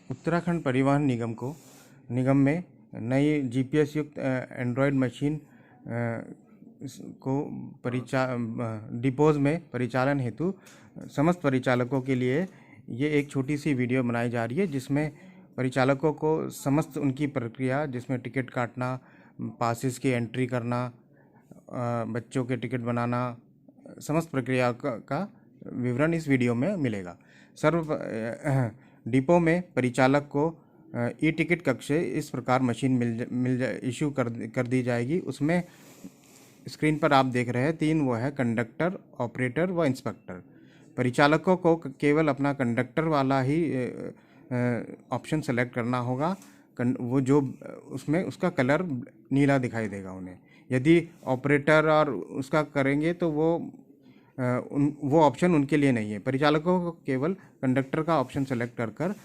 उत्तराखंड परिवहन निगम में नई जीपीएस युक्त एंड्रॉयड मशीन को डिपोज में परिचालन हेतु समस्त परिचालकों के लिए ये एक छोटी सी वीडियो बनाई जा रही है, जिसमें परिचालकों को समस्त उनकी प्रक्रिया, जिसमें टिकट काटना, पासेस की एंट्री करना, बच्चों के टिकट बनाना, समस्त प्रक्रिया का विवरण इस वीडियो में मिलेगा। डिपो में परिचालक को ई टिकट कक्ष से इस प्रकार मशीन इशू कर दी जाएगी। उसमें स्क्रीन पर आप देख रहे हैं 3, वो है कंडक्टर, ऑपरेटर व इंस्पेक्टर। परिचालकों को केवल अपना कंडक्टर वाला ही ऑप्शन सेलेक्ट करना होगा। वो जो उसमें उसका कलर नीला दिखाई देगा उन्हें। यदि ऑपरेटर और उसका करेंगे तो वो ऑप्शन उनके लिए नहीं है। परिचालकों को केवल कंडक्टर का ऑप्शन सेलेक्ट कर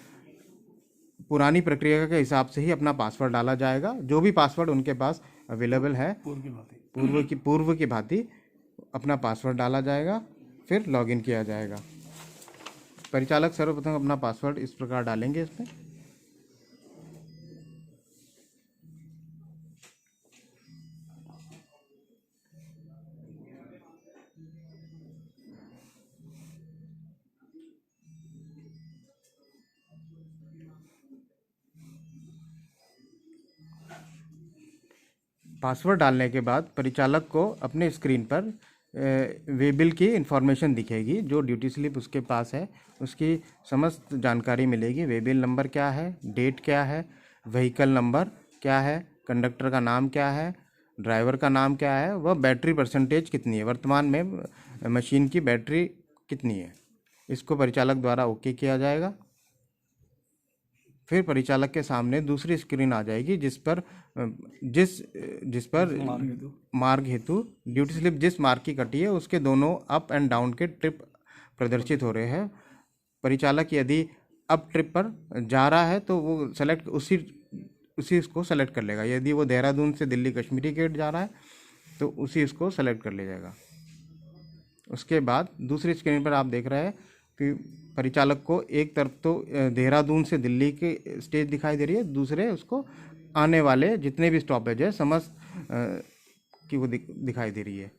पुरानी प्रक्रिया के हिसाब से ही अपना पासवर्ड डाला जाएगा। जो भी पासवर्ड उनके पास अवेलेबल है पूर्व की भांति अपना पासवर्ड डाला जाएगा, फिर लॉगिन किया जाएगा। परिचालक सर्वप्रथम अपना पासवर्ड इस प्रकार डालेंगे। इसमें पासवर्ड डालने के बाद परिचालक को अपने स्क्रीन पर वे बिल की इन्फॉर्मेशन दिखेगी। जो ड्यूटी स्लिप उसके पास है उसकी समस्त जानकारी मिलेगी। वे बिल नंबर क्या है, डेट क्या है, व्हीकल नंबर क्या है, कंडक्टर का नाम क्या है, ड्राइवर का नाम क्या है, वह बैटरी परसेंटेज कितनी है, वर्तमान में मशीन की बैटरी कितनी है। इसको परिचालक द्वारा ओके किया जाएगा। फिर परिचालक के सामने दूसरी स्क्रीन आ जाएगी जिस पर मार्ग हेतु ड्यूटी स्लिप जिस मार्ग की कटी है उसके दोनों अप एंड डाउन के ट्रिप प्रदर्शित हो रहे हैं। परिचालक यदि अप ट्रिप पर जा रहा है तो वो उसी उसको सेलेक्ट कर लेगा। यदि वो देहरादून से दिल्ली कश्मीरी गेट जा रहा है तो उसी उसको सेलेक्ट कर ले जाएगा। उसके बाद दूसरी स्क्रीन पर आप देख रहे हैं कि परिचालक को एक तरफ तो देहरादून से दिल्ली की स्टेज दिखाई दे रही है, दूसरे उसको आने वाले जितने भी स्टॉपेज है समस्त की वो दिखाई दे रही है।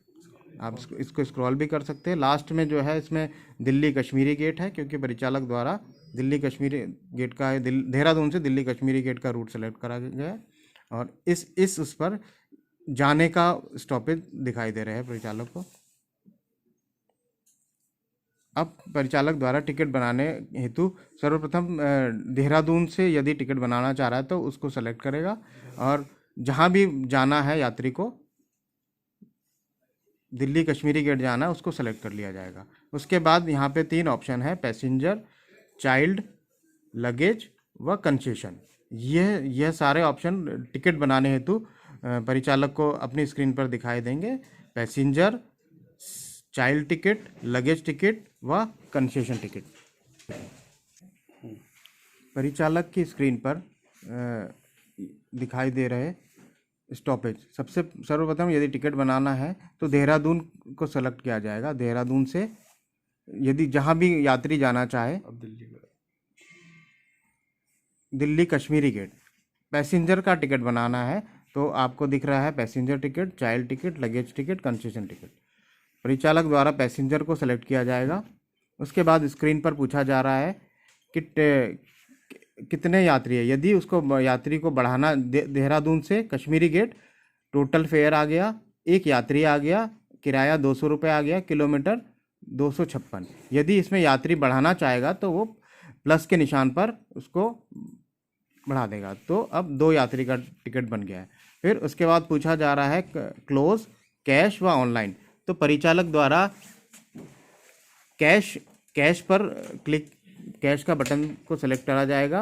आप इसको स्क्रॉल भी कर सकते हैं। लास्ट में जो है इसमें दिल्ली कश्मीरी गेट है, क्योंकि परिचालक द्वारा दिल्ली कश्मीरी गेट का देहरादून से दिल्ली कश्मीरी गेट का रूट सेलेक्ट करा गया है और उस पर जाने का स्टॉपेज दिखाई दे रहे हैं परिचालक को। अब परिचालक द्वारा टिकट बनाने हेतु सर्वप्रथम देहरादून से यदि टिकट बनाना चाह रहा है तो उसको सेलेक्ट करेगा और जहाँ भी जाना है यात्री को, दिल्ली कश्मीरी गेट जाना है उसको सेलेक्ट कर लिया जाएगा। उसके बाद यहाँ पे 3 ऑप्शन है, पैसेंजर, चाइल्ड, लगेज व कंसेशन। यह सारे ऑप्शन टिकट बनाने हेतु परिचालक को अपनी स्क्रीन पर दिखाई देंगे। Passenger, child ticket, luggage ticket व कंसेशन टिकट। परिचालक की स्क्रीन पर दिखाई दे रहे स्टॉपेज। सर्वप्रथम यदि टिकट बनाना है तो देहरादून को सेलेक्ट किया जाएगा। देहरादून से यदि जहाँ भी यात्री जाना चाहे, दिल्ली कश्मीरी गेट। पैसेंजर का टिकट बनाना है तो आपको दिख रहा है passenger ticket, child ticket, luggage ticket, concession ticket. परिचालक द्वारा पैसेंजर को सेलेक्ट किया जाएगा। उसके बाद स्क्रीन पर पूछा जा रहा है कि कितने यात्री है। यदि उसको यात्री को बढ़ाना, देहरादून से कश्मीरी गेट टोटल फेयर आ गया, एक यात्री आ गया, किराया 200 रुपये आ गया, किलोमीटर 256। यदि इसमें यात्री बढ़ाना चाहेगा तो वो प्लस के निशान पर उसको बढ़ा देगा। तो अब 2 यात्री का टिकट बन गया है। फिर उसके बाद पूछा जा रहा है क्लोज, कैश व ऑनलाइन। तो परिचालक द्वारा कैश पर कैश का बटन को सेलेक्ट करा जाएगा।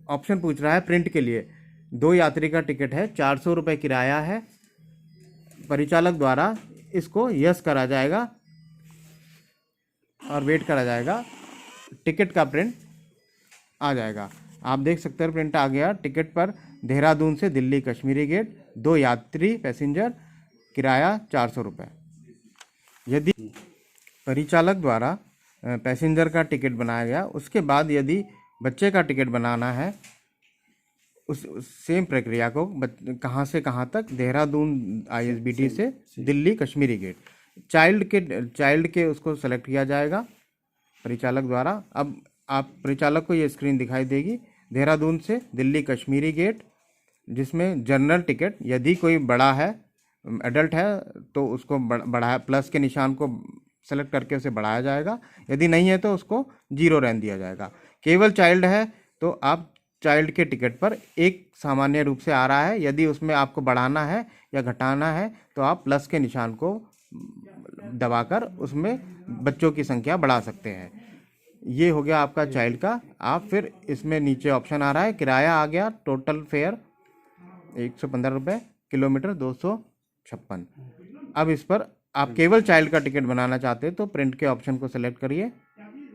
ऑप्शन पूछ रहा है प्रिंट के लिए। 2 यात्री का टिकट है, 400 रुपये किराया है। परिचालक द्वारा इसको यस करा जाएगा और वेट करा जाएगा। टिकट का प्रिंट आ जाएगा। आप देख सकते हैं प्रिंट आ गया। टिकट पर देहरादून से दिल्ली कश्मीरी गेट, 2 यात्री पैसेंजर, किराया 400 रुपये। यदि परिचालक द्वारा पैसेंजर का टिकट बनाया गया, उसके बाद यदि बच्चे का टिकट बनाना है उस सेम प्रक्रिया को कहाँ से कहाँ तक, देहरादून आईएसबीटी से दिल्ली कश्मीरी गेट, चाइल्ड के उसको सेलेक्ट किया जाएगा परिचालक द्वारा। अब आप परिचालक को ये स्क्रीन दिखाई देगी, देहरादून से दिल्ली कश्मीरी गेट, जिसमें जनरल टिकट यदि कोई बड़ा है, एडल्ट है तो उसको बढ़ाया, प्लस के निशान को सेलेक्ट करके उसे बढ़ाया जाएगा, यदि नहीं है तो उसको 0 रहने दिया जाएगा। केवल चाइल्ड है तो आप चाइल्ड के टिकट पर एक सामान्य रूप से आ रहा है, यदि उसमें आपको बढ़ाना है या घटाना है तो आप प्लस के निशान को दबाकर उसमें बच्चों की संख्या बढ़ा सकते हैं। ये हो गया आपका चाइल्ड का। आप फिर इसमें नीचे ऑप्शन आ रहा है किराया आ गया, टोटल फेयर 115 रुपये, किलोमीटर 256। अब इस पर आप केवल चाइल्ड का टिकट बनाना चाहते हैं तो प्रिंट के ऑप्शन को सेलेक्ट करिए,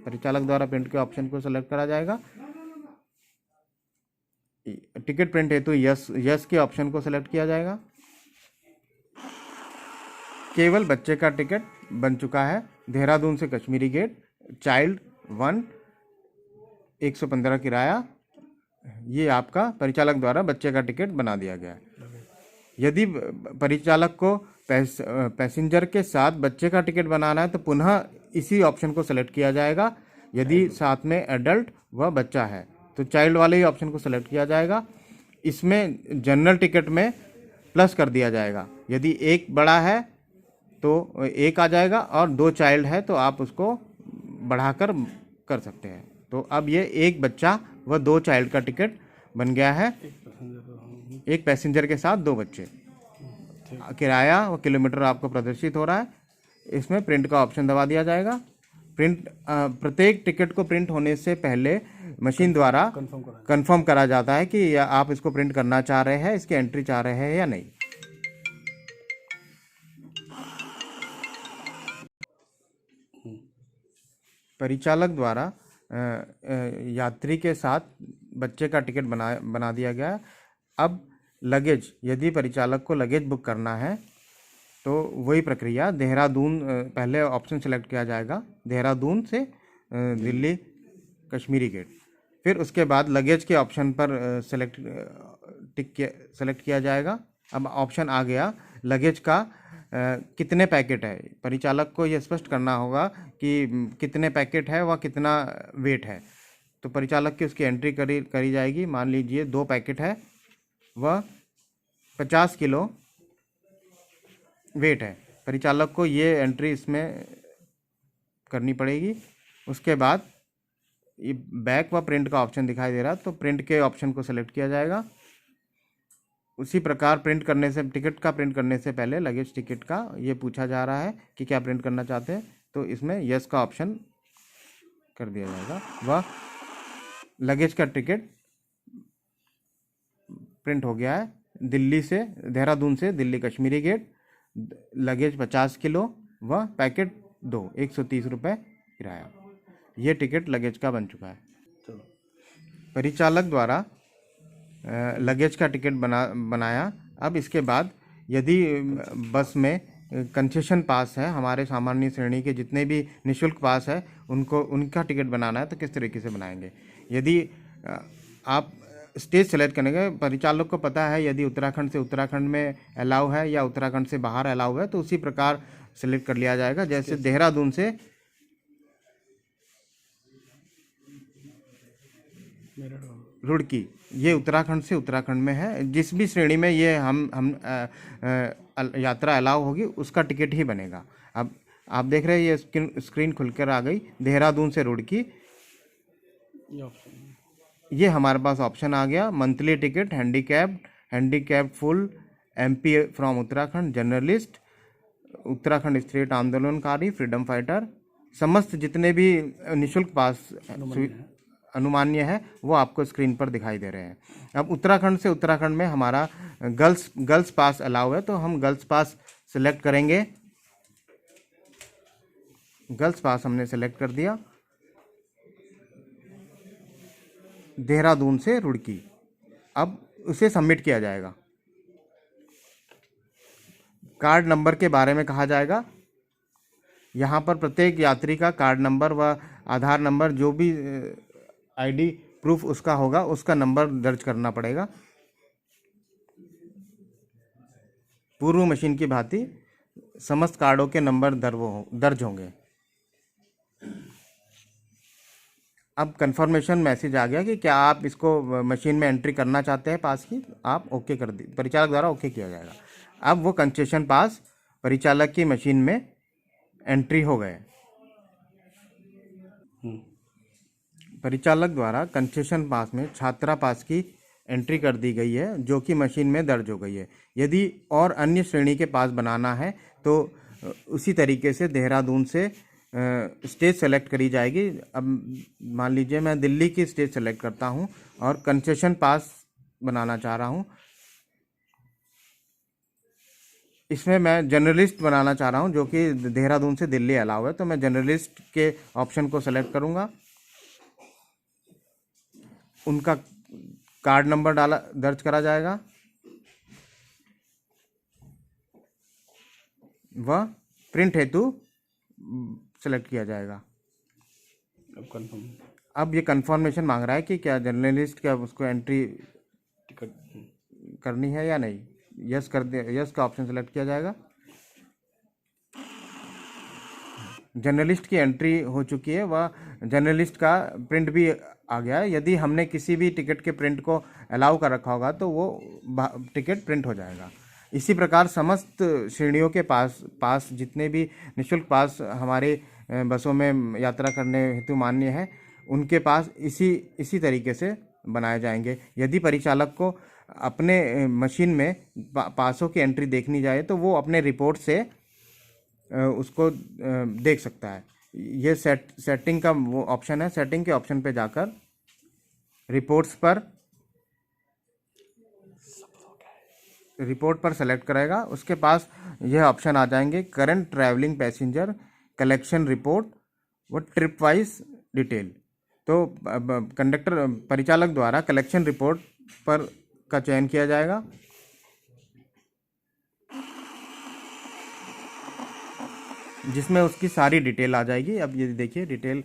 परिचालक द्वारा प्रिंट के ऑप्शन को सेलेक्ट करा जाएगा। टिकट प्रिंट हेतु यस के ऑप्शन को सेलेक्ट किया जाएगा। केवल बच्चे का टिकट बन चुका है, देहरादून से कश्मीरी गेट, चाइल्ड 1, 115 किराया, ये आपका परिचालक द्वारा बच्चे का टिकट बना दिया गया है। यदि परिचालक को पैसेंजर के साथ बच्चे का टिकट बनाना है तो पुनः इसी ऑप्शन को सेलेक्ट किया जाएगा। यदि साथ में एडल्ट व बच्चा है तो चाइल्ड वाले ही ऑप्शन को सेलेक्ट किया जाएगा। इसमें जनरल टिकट में प्लस कर दिया जाएगा, यदि एक बड़ा है तो एक आ जाएगा और 2 चाइल्ड है तो आप उसको बढ़ाकर कर सकते हैं। तो अब ये एक बच्चा व 2 चाइल्ड का टिकट बन गया है, एक पैसेंजर के साथ 2 बच्चे। किराया व किलोमीटर आपको प्रदर्शित हो रहा है। इसमें प्रिंट का ऑप्शन दबा दिया जाएगा। प्रिंट प्रत्येक टिकट को प्रिंट होने से पहले मशीन द्वारा कंफर्म करा जाता है कि या आप इसको प्रिंट करना चाह रहे हैं, इसकी एंट्री चाह रहे हैं या नहीं। परिचालक द्वारा यात्री के साथ बच्चे का टिकट बना दिया गया। अब लगेज, यदि परिचालक को लगेज बुक करना है तो वही प्रक्रिया, देहरादून पहले ऑप्शन सेलेक्ट किया जाएगा, देहरादून से दिल्ली कश्मीरी गेट, फिर उसके बाद लगेज के ऑप्शन पर सेलेक्ट किया जाएगा। अब ऑप्शन आ गया लगेज का कितने पैकेट है, परिचालक को यह स्पष्ट करना होगा कि कितने पैकेट है व कितना वेट है। तो परिचालक की उसकी एंट्री करी जाएगी। मान लीजिए 2 पैकेट है व 50 किलो वेट है, परिचालक को ये एंट्री इसमें करनी पड़ेगी। उसके बाद ये बैक व प्रिंट का ऑप्शन दिखाई दे रहा है तो प्रिंट के ऑप्शन को सेलेक्ट किया जाएगा। उसी प्रकार टिकट का प्रिंट करने से पहले लगेज टिकट का ये पूछा जा रहा है कि क्या प्रिंट करना चाहते हैं, तो इसमें यस का ऑप्शन कर दिया जाएगा। वह लगेज का टिकट प्रिंट हो गया है, देहरादून से Delhi Kashmiri gate, luggage 50 kilo व पैकेट 2, 130 रुपये किराया। ये टिकट लगेज का बन चुका है। परिचालक द्वारा लगेज का टिकट बनाया। अब इसके बाद यदि बस में कंसेशन पास है, हमारे सामान्य श्रेणी के जितने भी निःशुल्क पास है उनका टिकट बनाना है तो किस तरीके से बनाएंगे। यदि आप स्टेज सेलेक्ट करेंगे, परिचालक को पता है यदि उत्तराखंड से उत्तराखंड में अलाउ है या उत्तराखंड से बाहर अलाउ है तो उसी प्रकार सेलेक्ट कर लिया जाएगा। जैसे देहरादून से रुड़की, ये उत्तराखंड से उत्तराखंड में है। जिस भी श्रेणी में ये हम यात्रा अलाउ होगी उसका टिकट ही बनेगा। अब आप देख रहे हैं ये स्क्रीन खुलकर आ गई, देहरादून से रुड़की, ये हमारे पास ऑप्शन आ गया। Monthly ticket, handicapped full, MP from Uttarakhand, journalist, Uttarakhand state आंदोलनकारी, फ्रीडम फाइटर, समस्त जितने भी निःशुल्क पास अनुमान्य है वो आपको स्क्रीन पर दिखाई दे रहे हैं। अब उत्तराखंड से उत्तराखंड में हमारा गर्ल्स पास अलाउ है तो हम गर्ल्स पास सिलेक्ट करेंगे। गर्ल्स पास हमने सेलेक्ट कर दिया। देहरादून से रुड़की, अब उसे सबमिट किया जाएगा। कार्ड नंबर के बारे में कहा जाएगा। यहाँ पर प्रत्येक यात्री का कार्ड नंबर व आधार नंबर, जो भी आईडी प्रूफ उसका होगा, उसका नंबर दर्ज करना पड़ेगा। पूर्व मशीन की भांति समस्त कार्डों के नंबर दर्ज होंगे। अब कंफर्मेशन मैसेज आ गया कि क्या आप इसको मशीन में एंट्री करना चाहते हैं पास की, आप ओके कर दी, परिचालक द्वारा ओके किया जाएगा। अब वो कंसेशन पास परिचालक की मशीन में एंट्री हो गए। परिचालक द्वारा कंसेशन पास में छात्रा पास की एंट्री कर दी गई है, जो कि मशीन में दर्ज हो गई है। यदि और अन्य श्रेणी के पास बनाना है तो उसी तरीके से देहरादून से स्टेज सेलेक्ट करी जाएगी। अब मान लीजिए मैं दिल्ली की स्टेज सेलेक्ट करता हूं और कंसेशन पास बनाना चाह रहा हूं। इसमें मैं जर्नलिस्ट बनाना चाह रहा हूं, जो कि देहरादून से दिल्ली अलाउ है, तो मैं जर्नलिस्ट के ऑप्शन को सेलेक्ट करूंगा। उनका कार्ड नंबर दर्ज करा जाएगा, वह प्रिंट हेतु सेलेक्ट किया जाएगा। अब ये कंफर्मेशन मांग रहा है कि क्या जर्नलिस्ट का उसको एंट्री टिकट करनी है या नहीं। यस कर दे, यस का ऑप्शन सेलेक्ट किया जाएगा। जर्नलिस्ट की एंट्री हो चुकी है, वह जर्नलिस्ट का प्रिंट भी आ गया है। यदि हमने किसी भी टिकट के प्रिंट को अलाउ कर रखा होगा तो वो टिकट प्रिंट हो जाएगा। इसी प्रकार समस्त श्रेणियों के पास जितने भी निःशुल्क पास हमारे बसों में यात्रा करने हेतु मान्य है, उनके पास इसी तरीके से बनाए जाएंगे। यदि परिचालक को अपने मशीन में पासों की एंट्री देखनी जाए तो वो अपने रिपोर्ट से उसको देख सकता है। ये सेटिंग का वो ऑप्शन है। सेटिंग के ऑप्शन पे जाकर रिपोर्ट पर सेलेक्ट करेगा। उसके पास यह ऑप्शन आ जाएंगे, current travelling passenger, collection report व ट्रिप वाइज डिटेल। तो कंडक्टर परिचालक द्वारा कलेक्शन रिपोर्ट पर का चयन किया जाएगा। जिसमें उसकी सारी डिटेल आ जाएगी। अब ये देखिए डिटेल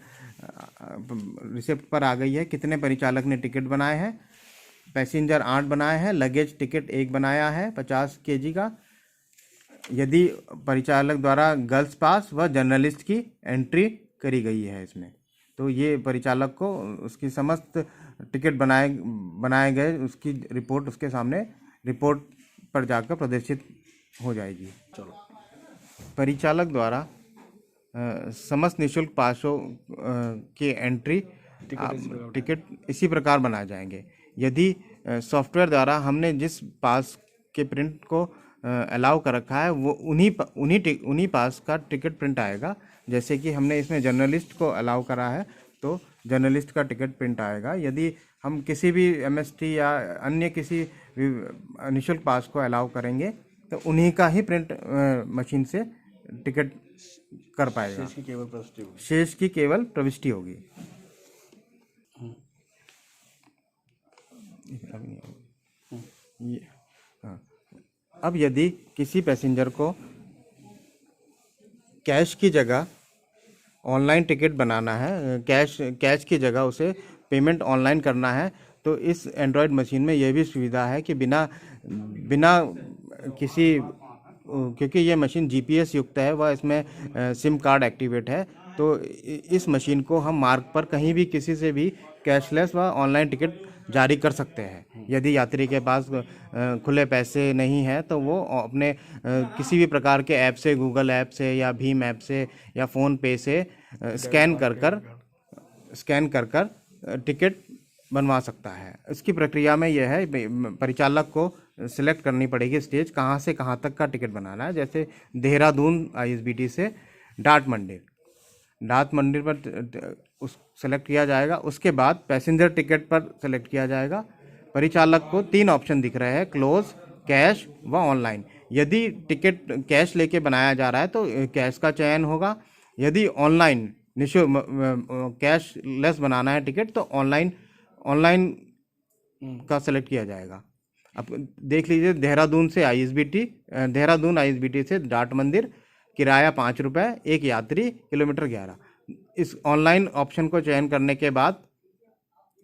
रिसिप्ट पर आ गई है। कितने परिचालक ने टिकट बनाए हैं। पैसेंजर 8 बनाए हैं, लगेज टिकट 1 बनाया है 50 kg का। यदि परिचालक द्वारा गर्ल्स पास व जर्नलिस्ट की एंट्री करी गई है इसमें, तो ये परिचालक को उसकी समस्त टिकट बनाए गए उसकी रिपोर्ट उसके सामने रिपोर्ट पर जाकर प्रदर्शित हो जाएगी। चलो, परिचालक द्वारा समस्त निःशुल्क पासों की एंट्री टिकट इसी प्रकार बनाए जाएंगे। यदि सॉफ्टवेयर द्वारा हमने जिस पास के प्रिंट को अलाउ कर रखा है, वो उन्हीं पास का टिकट प्रिंट आएगा। जैसे कि हमने इसमें जर्नलिस्ट को अलाउ करा है तो जर्नलिस्ट का टिकट प्रिंट आएगा। यदि हम किसी भी एमएसटी या अन्य किसी निःशुल्क पास को अलाउ करेंगे तो उन्हीं का ही प्रिंट मशीन से टिकट कर पाएगा। शेष की केवल प्रविष्टि होगी। अब यदि किसी पैसेंजर को कैश की जगह ऑनलाइन टिकट बनाना है, कैश की जगह उसे पेमेंट ऑनलाइन करना है, तो इस एंड्रॉयड मशीन में यह भी सुविधा है कि बिना किसी, क्योंकि ये मशीन जीपीएस युक्त है, वह इसमें सिम कार्ड एक्टिवेट है, तो इस मशीन को हम मार्ग पर कहीं भी किसी से भी कैशलेस व ऑनलाइन टिकट जारी कर सकते हैं। यदि यात्री के पास खुले पैसे नहीं है तो वो अपने किसी भी प्रकार के ऐप से, गूगल ऐप से या भीम ऐप से या फ़ोन पे से स्कैन कर कर टिकट बनवा सकता है। इसकी प्रक्रिया में यह है, परिचालक को सिलेक्ट करनी पड़ेगी स्टेज, कहाँ से कहाँ तक का टिकट बनाना है। जैसे देहरादून आईएसबीटी से डाट मंदिर पर उस सेलेक्ट किया जाएगा। उसके बाद पैसेंजर टिकट पर सेलेक्ट किया जाएगा। परिचालक को 3 ऑप्शन दिख रहे हैं, क्लोज, कैश व ऑनलाइन। यदि टिकट कैश लेके बनाया जा रहा है तो कैश का चयन होगा। यदि ऑनलाइन कैश लेस बनाना है टिकट तो ऑनलाइन का सेलेक्ट किया जाएगा। अब देख लीजिए, देहरादून आईएसबीटी से डाट मंदिर किराया 5 रुपये, एक यात्री, किलोमीटर 11। इस ऑनलाइन ऑप्शन को चयन करने के बाद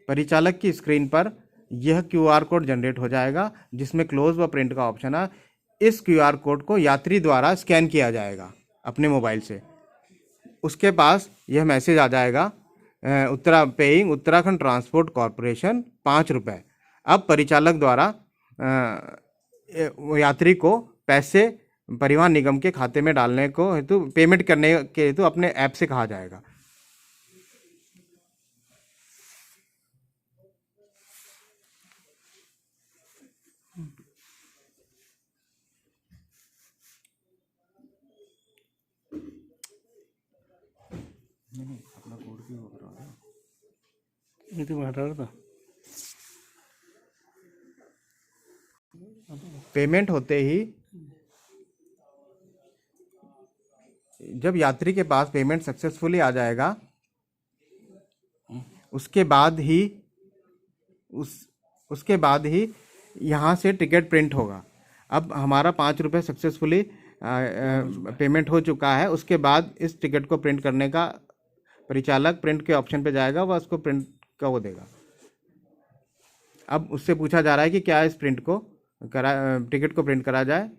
परिचालक की स्क्रीन पर यह क्यूआर कोड जनरेट हो जाएगा, जिसमें क्लोज व प्रिंट का ऑप्शन है। इस क्यूआर कोड को यात्री द्वारा स्कैन किया जाएगा अपने मोबाइल से। उसके पास यह मैसेज आ जाएगा, पेइंग उत्तराखंड ट्रांसपोर्ट कॉरपोरेशन 5 रुपये। अब परिचालक द्वारा यात्री को पैसे परिवहन निगम के खाते में डालने को हेतु, पेमेंट करने के हेतु अपने ऐप से कहा जाएगा। अपना कोड क्यों हो रहा है? ये तो हटा रहा था। पेमेंट होते ही जब यात्री के पास पेमेंट सक्सेसफुली आ जाएगा, उसके बाद ही यहाँ से टिकट प्रिंट होगा। अब हमारा 5 रुपये सक्सेसफुली पेमेंट हो चुका है। उसके बाद इस टिकट को प्रिंट करने का परिचालक प्रिंट के ऑप्शन पे जाएगा, वह उसको प्रिंट का वो देगा। अब उससे पूछा जा रहा है कि क्या इस टिकट को प्रिंट करा जाए।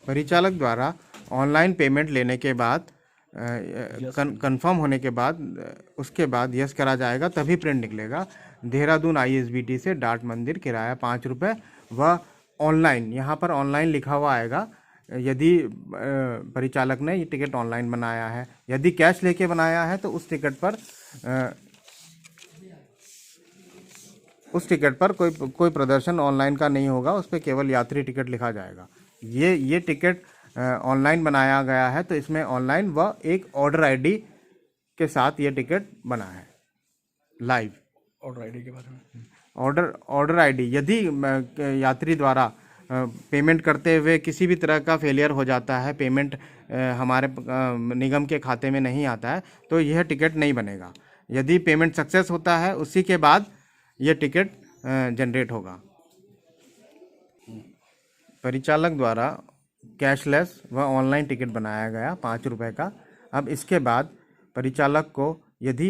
परिचालक द्वारा ऑनलाइन पेमेंट लेने के बाद कंफर्म होने के बाद उसके बाद यस करा जाएगा, तभी प्रिंट निकलेगा। देहरादून ISBT से डाट मंदिर, किराया 5 रुपये। वह ऑनलाइन, यहाँ पर ऑनलाइन लिखा हुआ आएगा यदि परिचालक ने ये टिकट ऑनलाइन बनाया है। यदि कैश लेके बनाया है तो उस टिकट पर कोई प्रदर्शन ऑनलाइन का नहीं होगा, उस पर केवल यात्री टिकट लिखा जाएगा। ये टिकट ऑनलाइन बनाया गया है, तो इसमें ऑनलाइन व एक ऑर्डर ID के साथ ये टिकट बना है लाइव। ऑर्डर ID के बारे में, ऑर्डर ID यदि यात्री द्वारा पेमेंट करते हुए किसी भी तरह का फेलियर हो जाता है, पेमेंट हमारे निगम के खाते में नहीं आता है, तो यह टिकट नहीं बनेगा। यदि पेमेंट सक्सेस होता है, उसी के बाद यह टिकट जनरेट होगा। परिचालक द्वारा कैशलेस व ऑनलाइन टिकट बनाया गया 5 रुपये का। अब इसके बाद परिचालक को यदि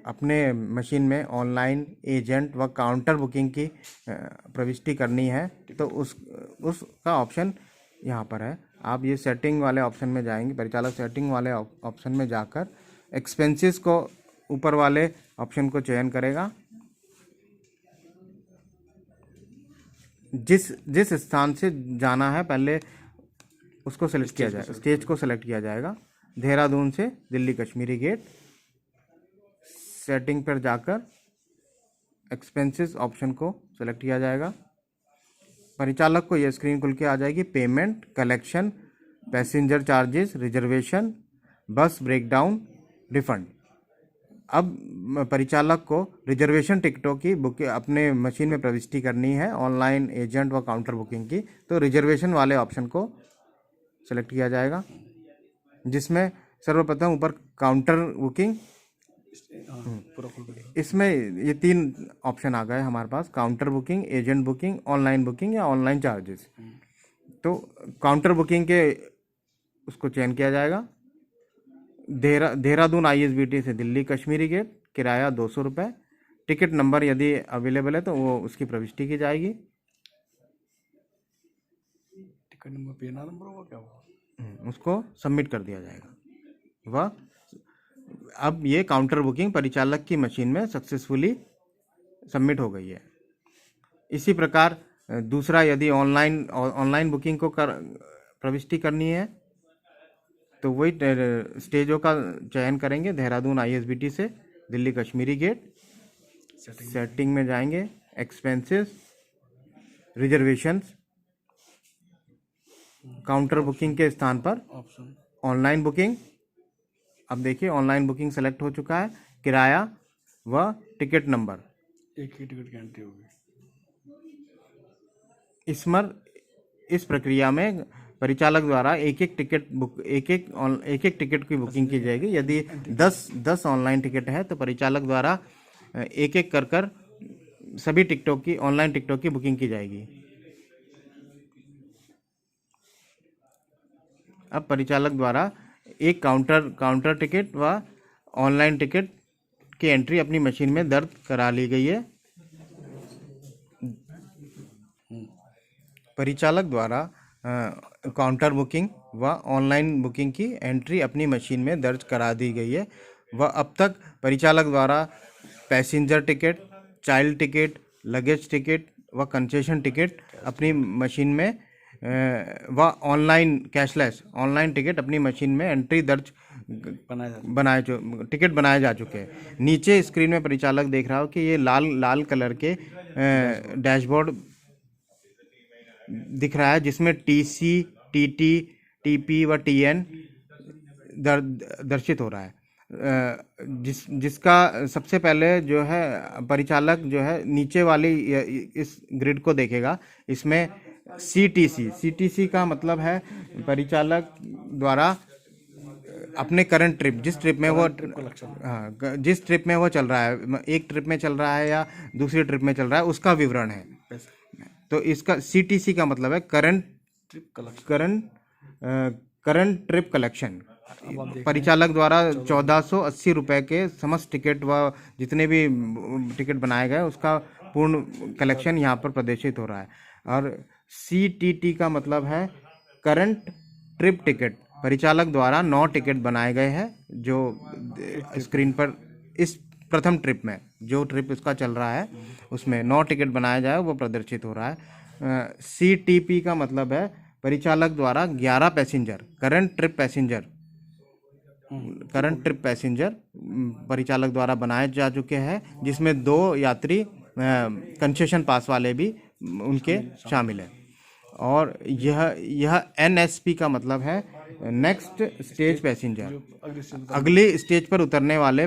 अपने मशीन में ऑनलाइन एजेंट व काउंटर बुकिंग की प्रविष्टि करनी है, तो उसका ऑप्शन यहाँ पर है। आप ये सेटिंग वाले ऑप्शन में जाएंगे, परिचालक सेटिंग वाले ऑप्शन में जाकर एक्सपेंसेस को ऊपर वाले ऑप्शन को चयन करेगा। जिस स्थान से जाना है पहले उसको सेलेक्ट किया जाएगा, स्टेज को सेलेक्ट किया जाएगा। देहरादून से दिल्ली कश्मीरी गेट, सेटिंग पर जाकर एक्सपेंसेस ऑप्शन को सेलेक्ट किया जाएगा। परिचालक को यह स्क्रीन खुल के आ जाएगी, payment, collection, passenger charges, reservation, बस ब्रेकडाउन, रिफंड। अब परिचालक को रिजर्वेशन टिकटों की बुक अपने मशीन में प्रविष्टि करनी है, ऑनलाइन एजेंट व काउंटर बुकिंग की, तो रिजर्वेशन वाले ऑप्शन को सेलेक्ट किया जाएगा, जिसमें सर्वप्रथम ऊपर काउंटर बुकिंग, इसमें ये 3 ऑप्शन आ गए हमारे पास, counter booking, agent booking, online booking या ऑनलाइन चार्जेस। तो काउंटर बुकिंग के उसको चयन किया जाएगा। देहरादून ISBT से दिल्ली कश्मीरी गेट, किराया 200 रुपये। टिकट नंबर यदि अवेलेबल है तो वो उसकी प्रविष्टि की जाएगी। टिकट नंबर PNR नंबर होगा क्या होगा, उसको सबमिट कर दिया जाएगा। वह अब ये काउंटर बुकिंग परिचालक की मशीन में सक्सेसफुली सबमिट हो गई है। इसी प्रकार दूसरा, यदि ऑनलाइन बुकिंग को प्रविष्टि करनी है तो वही स्टेजों का चयन करेंगे। देहरादून ISBT से दिल्ली कश्मीरी गेट, सेटिंग में जाएंगे, एक्सपेंसेस, रिजर्वेशंस, काउंटर बुकिंग के स्थान पर ऑप्शन ऑनलाइन बुकिंग। अब देखिए ऑनलाइन बुकिंग सेलेक्ट हो चुका है, किराया व टिकट नंबर, एक ही टिकट की एंट्री होगी। इस प्रक्रिया में परिचालक द्वारा एक एक टिकट की बुकिंग की जाएगी। यदि 10 ऑनलाइन टिकट है तो परिचालक द्वारा एक एक कर सभी ऑनलाइन टिकटों की बुकिंग की जाएगी। अब परिचालक द्वारा एक काउंटर टिकट व ऑनलाइन टिकट की एंट्री अपनी मशीन में दर्ज करा ली गई है। परिचालक द्वारा काउंटर बुकिंग व ऑनलाइन बुकिंग की एंट्री अपनी मशीन में दर्ज करा दी गई है। वह अब तक परिचालक द्वारा passenger ticket, child ticket, luggage ticket व कंसेशन टिकट अपनी मशीन में व ऑनलाइन कैशलेस ऑनलाइन टिकट अपनी मशीन में एंट्री दर्ज टिकट बनाए जा चुके हैं। नीचे स्क्रीन में परिचालक देख रहा हो कि ये लाल कलर के डैशबोर्ड दिख रहा है, जिसमें टीसी, टीटी, टीपी व टीएन दर्शित हो रहा है। जिसका सबसे पहले जो है परिचालक जो है नीचे वाली इस ग्रिड को देखेगा। इसमें सीटीसी का मतलब है परिचालक द्वारा अपने करंट ट्रिप, जिस ट्रिप में वो चल रहा है, एक ट्रिप में चल रहा है या दूसरी ट्रिप में चल रहा है, उसका विवरण है। तो इसका सीटीसी का मतलब है करंट ट्रिप कलेक्शन। परिचालक द्वारा 1480 रुपये के समस्त टिकट व जितने भी टिकट बनाए गए उसका पूर्ण कलेक्शन यहाँ पर प्रदर्शित हो रहा है। और सीटीटी का मतलब है करंट ट्रिप टिकट। परिचालक द्वारा 9 टिकट बनाए गए हैं, जो स्क्रीन पर इस प्रथम ट्रिप में जो ट्रिप इसका चल रहा है उसमें 9 टिकट बनाया जाए वो प्रदर्शित हो रहा है। सीटीपी का मतलब है परिचालक द्वारा 11 पैसेंजर करंट ट्रिप पैसेंजर परिचालक द्वारा बनाए जा चुके हैं, जिसमें 2 यात्री कंसेशन पास वाले भी उनके शामिल हैं। और यह एनएसपी का मतलब है नेक्स्ट स्टेज पैसेंजर, अगली स्टेज पर उतरने वाले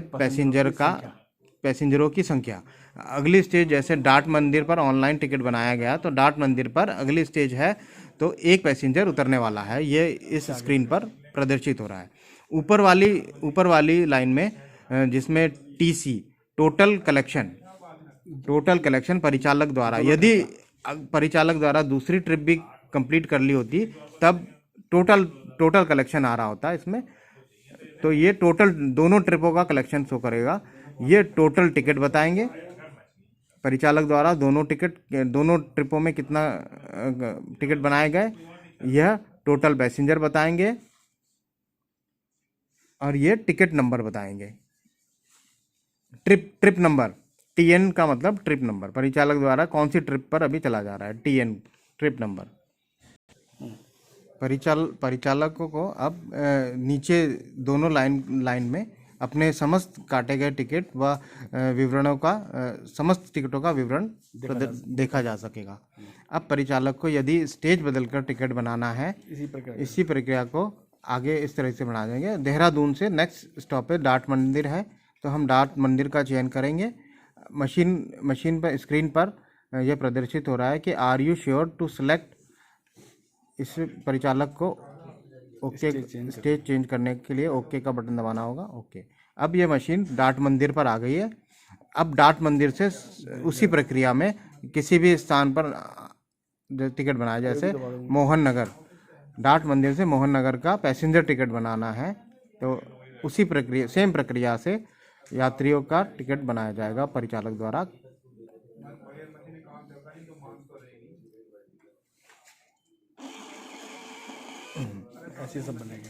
पैसेंजरों की संख्या। अगली स्टेज जैसे डाट मंदिर पर ऑनलाइन टिकट बनाया गया, तो डाट मंदिर पर अगली स्टेज है तो एक पैसेंजर उतरने वाला है, ये इस स्क्रीन पर प्रदर्शित हो रहा है। ऊपर वाली लाइन में जिसमें टीसी टोटल कलेक्शन परिचालक द्वारा, यदि परिचालक द्वारा दूसरी ट्रिप भी कंप्लीट कर ली होती तब टोटल कलेक्शन आ रहा होता है इसमें। तो ये टोटल दोनों ट्रिपों का कलेक्शन शो करेगा। ये टोटल टिकट बताएंगे परिचालक द्वारा दोनों ट्रिपों में कितना टिकट बनाए गए, यह टोटल पैसेंजर बताएंगे और ये टिकट नंबर बताएंगे। ट्रिप नंबर, टीएन का मतलब ट्रिप नंबर, परिचालक द्वारा कौन सी ट्रिप पर अभी चला जा रहा है, टीएन ट्रिप नंबर। परिचालकों को अब नीचे दोनों लाइन में अपने समस्त काटे गए टिकट व विवरणों का समस्त टिकटों का विवरण देखा जा सकेगा। अब परिचालक को यदि स्टेज बदलकर टिकट बनाना है, इसी प्रक्रिया को आगे इस तरह से बना देंगे। देहरादून से नेक्स्ट स्टॉपेज डाट मंदिर है, तो हम डाट मंदिर का चयन करेंगे। मशीन पर स्क्रीन पर यह प्रदर्शित हो रहा है कि are you sure to select. इस परिचालक को ओके स्टेज चेंज करने के लिए ओके का बटन दबाना होगा। ओके, अब ये मशीन डाट मंदिर पर आ गई है। अब डाट मंदिर से उसी प्रक्रिया में किसी भी स्थान पर टिकट बनाया, जैसे मोहन नगर, डाट मंदिर से मोहन नगर का पैसेंजर टिकट बनाना है, तो उसी प्रक्रिया सेम प्रक्रिया से यात्रियों का टिकट बनाया जाएगा परिचालक द्वारा। ऐसे सब बनेगा।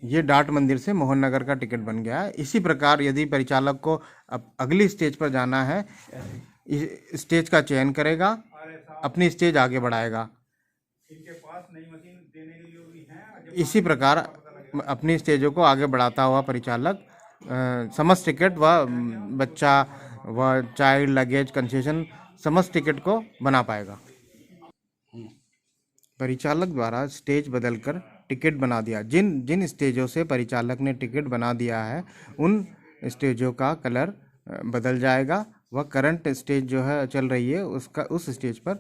ये डाट मंदिर से मोहन नगर का टिकट बन गया है। इसी प्रकार यदि परिचालक को अब अगली स्टेज पर जाना है, इस स्टेज का चयन करेगा, अपनी स्टेज आगे बढ़ाएगा। इसी प्रकार अपनी स्टेजों को आगे बढ़ाता हुआ परिचालक समस्त टिकट व बच्चा व चाइल्ड, लगेज, कंसेशन समस्त टिकट को बना पाएगा। परिचालक द्वारा स्टेज बदलकर टिकट बना दिया। जिन स्टेजों से परिचालक ने टिकट बना दिया है उन स्टेजों का कलर बदल जाएगा। वह करंट स्टेज जो है चल रही है उस स्टेज पर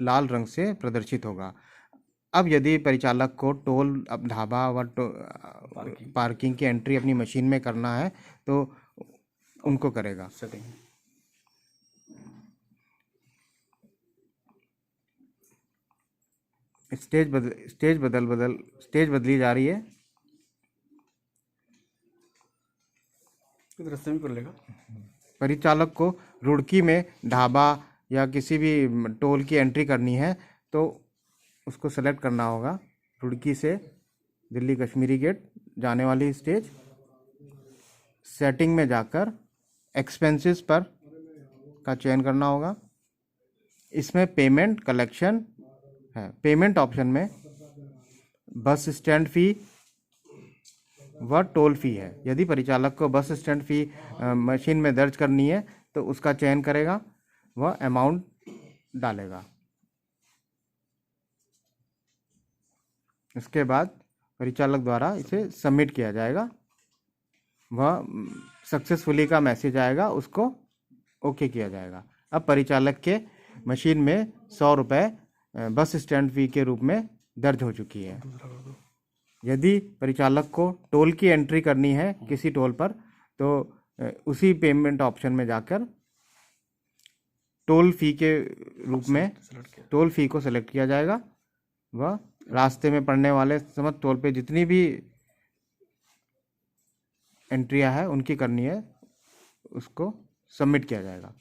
लाल रंग से प्रदर्शित होगा। अब यदि परिचालक को टोल अब ढाबा व पार्किंग की एंट्री अपनी मशीन में करना है तो उनको करेगा। सेटिंग स्टेज बदली जा रही है। इस रास्ते में कर लेगा। परिचालक को रुड़की में ढाबा या किसी भी टोल की एंट्री करनी है तो उसको सेलेक्ट करना होगा। रुड़की से दिल्ली कश्मीरी गेट जाने वाली स्टेज, सेटिंग में जाकर एक्सपेंसेस पर का चयन करना होगा। इसमें पेमेंट कलेक्शन है। पेमेंट ऑप्शन में बस स्टैंड फ़ी व टोल फ़ी है। यदि परिचालक को बस स्टैंड फ़ी मशीन में दर्ज करनी है तो उसका चयन करेगा, वह अमाउंट डालेगा। इसके बाद परिचालक द्वारा इसे सबमिट किया जाएगा। वह सक्सेसफुली का मैसेज आएगा, उसको ओके किया जाएगा। अब परिचालक के मशीन में 100 रुपये बस स्टैंड फ़ी के रूप में दर्ज हो चुकी है। यदि परिचालक को टोल की एंट्री करनी है किसी टोल पर तो उसी पेमेंट ऑप्शन में जाकर टोल फ़ी के रूप में टोल फ़ी को सेलेक्ट किया जाएगा। वह रास्ते में पड़ने वाले समस्त टोल पे जितनी भी एंट्रियां है उनकी करनी है, उसको सबमिट किया जाएगा।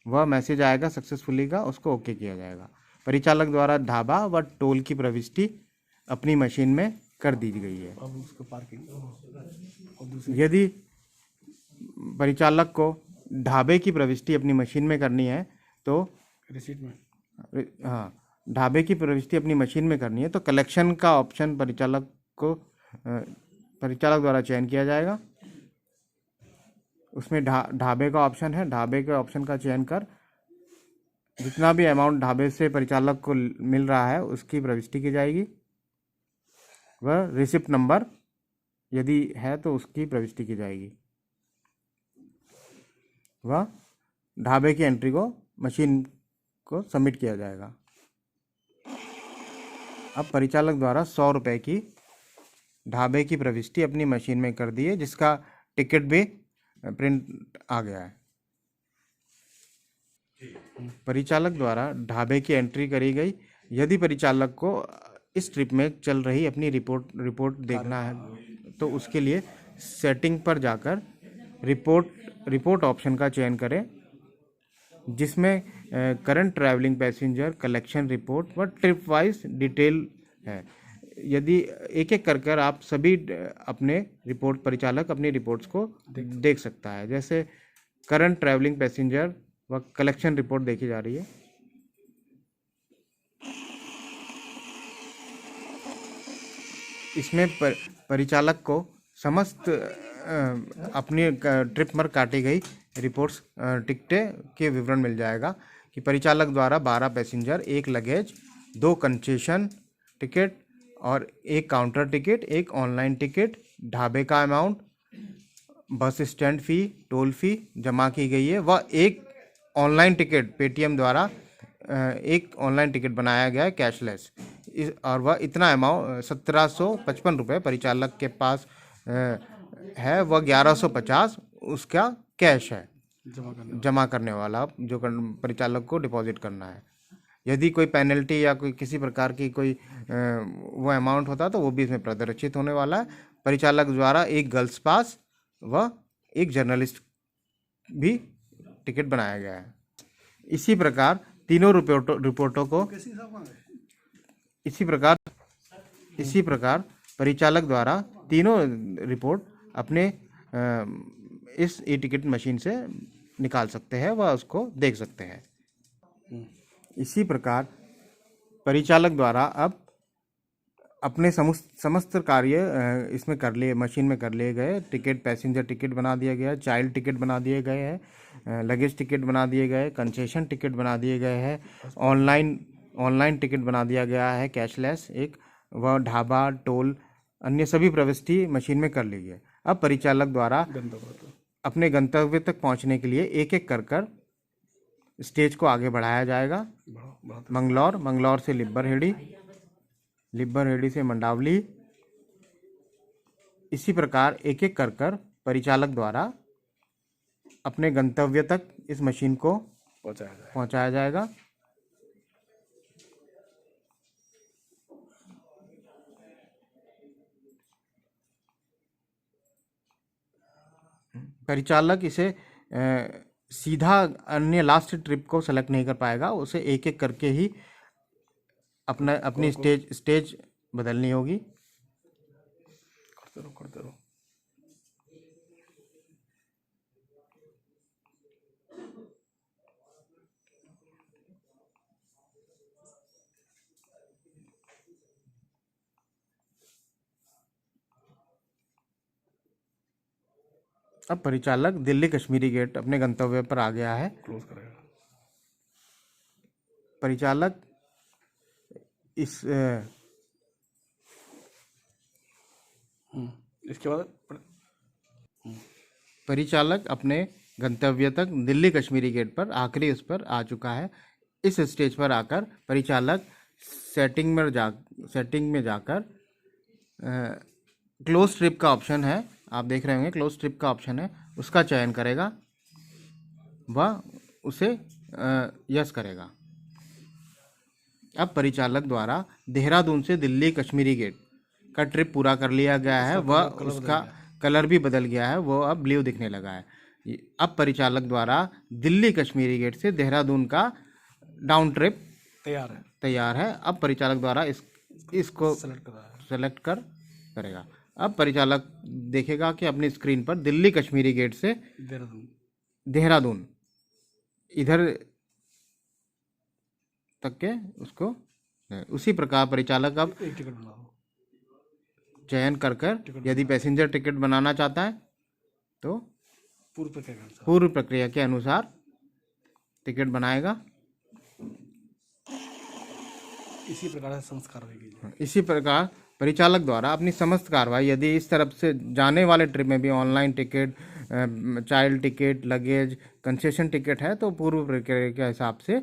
वह मैसेज आएगा सक्सेसफुली का, उसको ओके किया जाएगा। परिचालक द्वारा ढाबा व टोल की प्रविष्टि अपनी मशीन में कर दी गई है। अब उसको पार्किंग यदि परिचालक को ढाबे की प्रविष्टि अपनी मशीन में करनी है तो रिसीट में हाँ, ढाबे की प्रविष्टि अपनी मशीन में करनी है तो कलेक्शन का ऑप्शन परिचालक द्वारा चयन किया जाएगा। उसमें ढाबे का ऑप्शन है। ढाबे के ऑप्शन का चयन कर जितना भी अमाउंट ढाबे से परिचालक को मिल रहा है उसकी प्रविष्टि की जाएगी। वह रिसिप्ट नंबर यदि है तो उसकी प्रविष्टि की जाएगी। वह ढाबे की एंट्री को मशीन को सबमिट किया जाएगा। अब परिचालक द्वारा 100 रुपये की ढाबे की प्रविष्टि अपनी मशीन में कर दी है, जिसका टिकट भी प्रिंट आ गया है। परिचालक द्वारा ढाबे की एंट्री करी गई। यदि परिचालक को इस ट्रिप में चल रही अपनी रिपोर्ट देखना है तो उसके लिए सेटिंग पर जाकर रिपोर्ट ऑप्शन का चयन करें, जिसमें current travelling passenger collection report व ट्रिप वाइज डिटेल है। यदि एक एक कर आप सभी अपने परिचालक अपनी रिपोर्ट्स को देख सकता है। जैसे करंट ट्रैवलिंग पैसेंजर व कलेक्शन रिपोर्ट देखी जा रही है। इसमें परिचालक को समस्त अपनी ट्रिप पर काटी गई रिपोर्ट्स टिकटें के विवरण मिल जाएगा कि परिचालक द्वारा 12 पैसेंजर, 1 लगेज, 2 कंसेशन टिकट और 1 काउंटर टिकट, 1 ऑनलाइन टिकट, ढाबे का अमाउंट, बस स्टैंड फ़ी, टोल फ़ी जमा की गई है। वह 1 ऑनलाइन टिकट पेटीएम द्वारा 1 ऑनलाइन टिकट बनाया गया है कैशलेस, और वह इतना अमाउंट 1755 रुपये परिचालक के पास है। वह 1150 उसका कैश है जमा करने वाला, जो परिचालक को डिपॉजिट करना है। यदि कोई पेनल्टी या कोई किसी प्रकार की कोई वो अमाउंट होता तो वो भी इसमें प्रदर्शित होने वाला है। परिचालक द्वारा 1 गर्ल्स पास व 1 जर्नलिस्ट भी टिकट बनाया गया है। इसी प्रकार तीनों रिपोर्टों को इसी प्रकार परिचालक द्वारा तीनों रिपोर्ट अपने इस ई टिकट मशीन से निकाल सकते हैं, वह उसको देख सकते हैं। इसी प्रकार परिचालक द्वारा अब अपने समस्त कार्य इसमें कर लिए, मशीन में कर लिए गए। टिकट, पैसेंजर टिकट बना दिया गया, चाइल्ड टिकट बना दिए गए हैं, लगेज टिकट बना दिए गए, कंसेशन टिकट बना दिए गए हैं, ऑनलाइन टिकट बना दिया गया है कैशलेस एक, वह ढाबा, टोल, अन्य सभी प्रविष्टि मशीन में कर ली है। अब परिचालक द्वारा अपने गंतव्य तक पहुंचने के लिए एक एक कर स्टेज को आगे बढ़ाया जाएगा। मंगलौर से लिब्बरहेड़ी, लिब्बर हेडी से मंडावली। इसी प्रकार एक एक कर कर परिचालक द्वारा अपने गंतव्य तक इस मशीन को पहुंचाया जाए। पहुंचाया जाएगा। परिचालक इसे सीधा अन्य लास्ट ट्रिप को सेलेक्ट नहीं कर पाएगा, उसे एक एक करके ही अपनी स्टेज बदलनी होगी। करते रहो करते रहो। अब परिचालक दिल्ली कश्मीरी गेट अपने गंतव्य पर आ गया है। क्लोज करेगा। परिचालक इस इसके बाद परिचालक अपने गंतव्य तक दिल्ली कश्मीरी गेट पर आखिरी उस पर आ चुका है। इस स्टेज पर आकर परिचालक सेटिंग में जाकर क्लोज ट्रिप का ऑप्शन है, आप देख रहे होंगे क्लोज ट्रिप का ऑप्शन है, उसका चयन करेगा व उसे यस करेगा। अब परिचालक द्वारा देहरादून से दिल्ली कश्मीरी गेट का ट्रिप पूरा कर लिया गया है, वह उसका कलर भी बदल गया है, वो अब ब्लू दिखने लगा है। अब परिचालक द्वारा दिल्ली कश्मीरी गेट से देहरादून का डाउन ट्रिप तैयार है। अब परिचालक द्वारा इसको सेलेक्ट करेगा। अब परिचालक देखेगा कि अपनी स्क्रीन पर दिल्ली कश्मीरी गेट से देहरादून इधर तक के उसको उसी प्रकार परिचालक अब एक टिकट बना दो। चयन कर यदि पैसेंजर टिकट बनाना चाहता है तो पूर्व प्रक्रिया के अनुसार टिकट बनाएगा। इसी प्रकार से संस्कार होगी। इसी प्रकार परिचालक द्वारा अपनी समस्त कार्रवाई यदि इस तरफ से जाने वाले ट्रिप में भी online ticket, child ticket, luggage, concession ticket है तो पूर्व प्रक्रिया के हिसाब से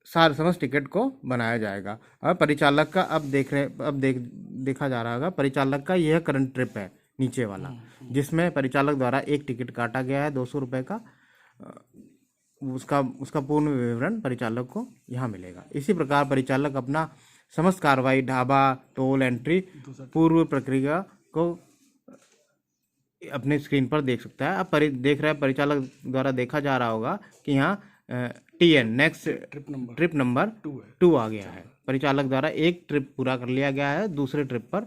सारे समस्त टिकट को बनाया जाएगा। अब परिचालक का देखा जा रहा होगा, परिचालक का यह करंट ट्रिप है नीचे वाला, जिसमें परिचालक द्वारा एक टिकट काटा गया है 200 रुपये का। उसका पूर्ण विवरण परिचालक को यहाँ मिलेगा। इसी प्रकार परिचालक अपना समस्त कार्रवाई, ढाबा, टोल, एंट्री, पूर्व प्रक्रिया को अपने स्क्रीन पर देख सकता है। अब देख रहा है परिचालक द्वारा देखा जा रहा होगा कि यहाँ TN नेक्स्ट ट्रिप नंबर 2 आ गया है। परिचालक द्वारा एक ट्रिप पूरा कर लिया गया है। दूसरे ट्रिप पर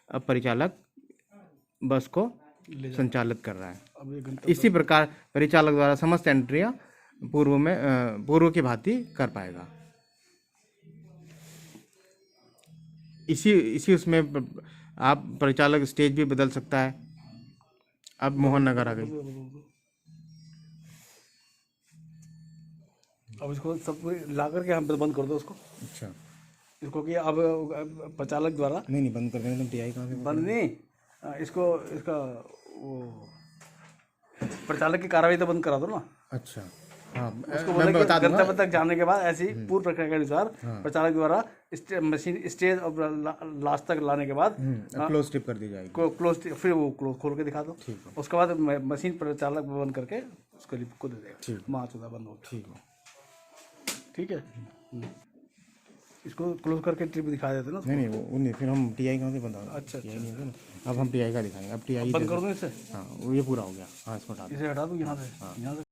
अब परिचालक बस को संचालित कर रहा है। इसी प्रकार परिचालक द्वारा समस्त एंट्रियां पूर्व की भांति कर पाएगा। इसी उसमें आप परिचालक स्टेज भी बदल सकता है। अब मोहन नगर आ गई। अब इसको सब ला करके हम बंद कर दो उसको। अच्छा, इसको कि अब परिचालक द्वारा नहीं बंद कर देंगे। तुम TI कहाँ से बंद नहीं, इसका वो परिचालक की कार्रवाई तो बंद करा दो ना। अच्छा, हाँ, उसको बोला कि गंतव्य तक जाने के बाद ऐसी पूर्व प्रक्रिया के अनुसार परिचालक द्वारा मशीन स्टेज और लास्ट तक लाने के बाद क्लोज ट्रिप कर दी जाएगी। क्लोज फिर वो क्लोज खोल के दिखा दो। उसके बाद मशीन परिचालक बंद करके उसको लिप को दे देगा। माँ चौदह बंद हो। ठीक है। इसको क्लोज करके ट्रिप दिखा देते ना। नहीं वो नहीं, फिर हम TI कहाँ से बंद होगा। अच्छा, अब हम TI का दिखाएंगे। अब TI बंद कर दो इसे। हाँ, ये पूरा हो गया। हाँ, इसको हटा दो। इसे हटा दूँ यहाँ से।